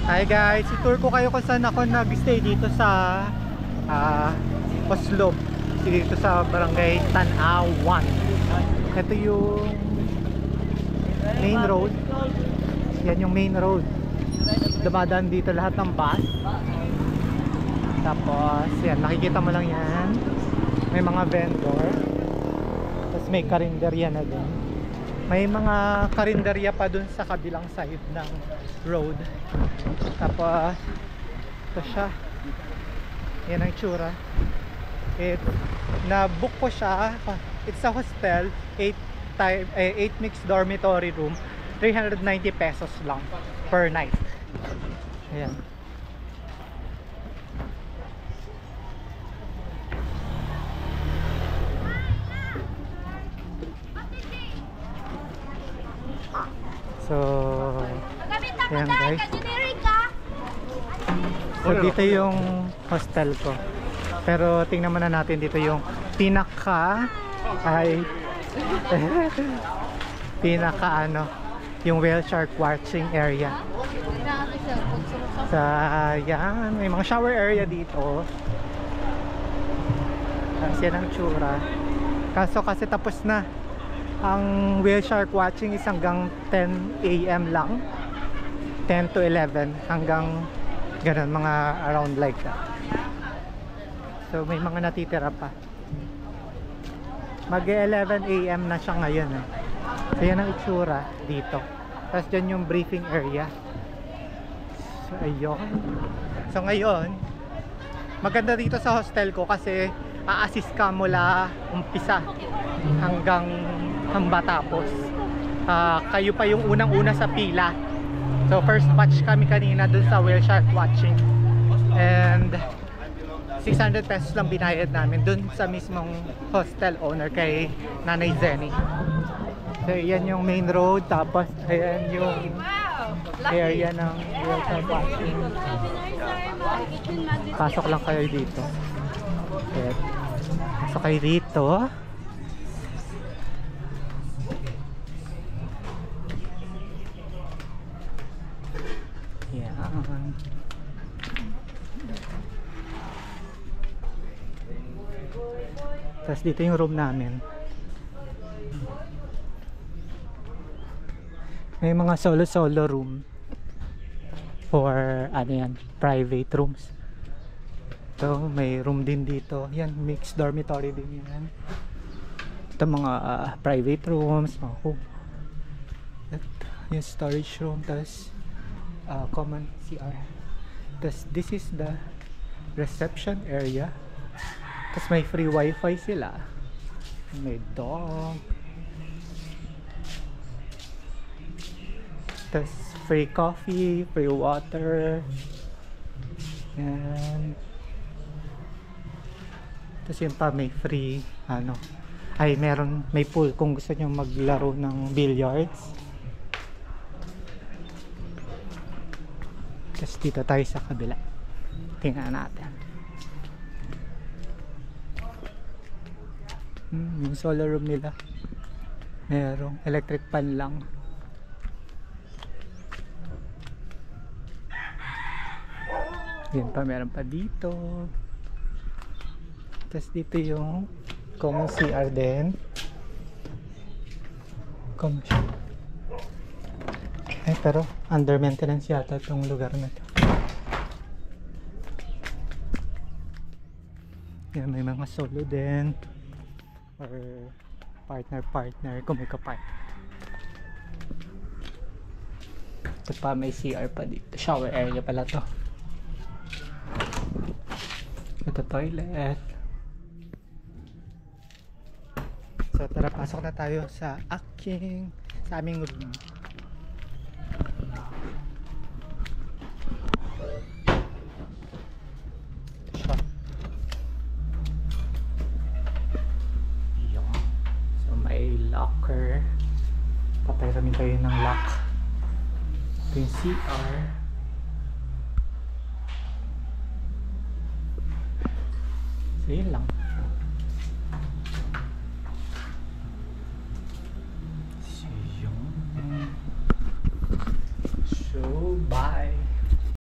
Hi guys, itour ko kayo kung saan ako nag-stay dito sa Oslob, dito sa barangay Tanawan. Ito yung main road. Yan yung main road. Dumadaan dito lahat ng bus. Tapos yan, nakikita mo lang yan. May mga vendor. Tapos may karinderya na din. May mga karinderya pa dun sa kabilang side ng road. Tapos ito siya. Yan ang tsura. Na-book ko siya. It's a hostel, 8 mixed dormitory room, 390 pesos lang per night. Ayan. So, ayan guys. So dito yung hostel ko. Pero tingnan muna natin dito yung pinaka yung whale shark watching area. Sa yan, may mga shower area dito. Kasi yan ang tsura. Kaso kasi tapos na ang whale shark watching is hanggang 10 AM lang, 10 to 11 hanggang ganun, mga around like that. So may mga natitira pa. Mag 11 AM na siya ngayon eh. So yan ang itsura dito. Tapos dyan yung briefing area. So ayun. So ngayon, maganda dito sa hostel ko kasi a-assist ka mula umpisa hanggang matapos. Kayo pa yung unang-una sa pila. So first batch kami kanina dun sa whale shark watching. And 600 pesos lang binayad namin dun sa mismong hostel owner kay Nanay Zenny. So yan yung main road. Tapos ayan yung area ng whale shark watching. Pasok lang kayo dito. Ayan. Pasok kayo dito. Tapos dito yung room namin. May mga solo room for ano yan, private rooms. So may room din dito. Yan, mixed dormitory din yan. Ito mga private rooms. Yung storage room. Tapos common CR. Tapos this is the reception area. Tapos may free wifi sila. May dog. Tapos free coffee, free water. Yan. Tapos yun pa, may free may pool kung gusto nyo maglaro ng billiards. Tapos dito tayo sa kabila. Tingnan natin. Yung solar room nila, merong electric pan lang. Yan pa, meron pa dito. Tapos dito yung common CR din. Pero under maintenance yata itong lugar na ito. Yan, may mga solo din or partner kung may kapart. Ito pa, may CR pa dito. Shower area pala to. Ito toilet. So tara, pasok na tayo sa aming room. Locker. Patayramin tayo ng lock. Ito yung CR. So yun lang.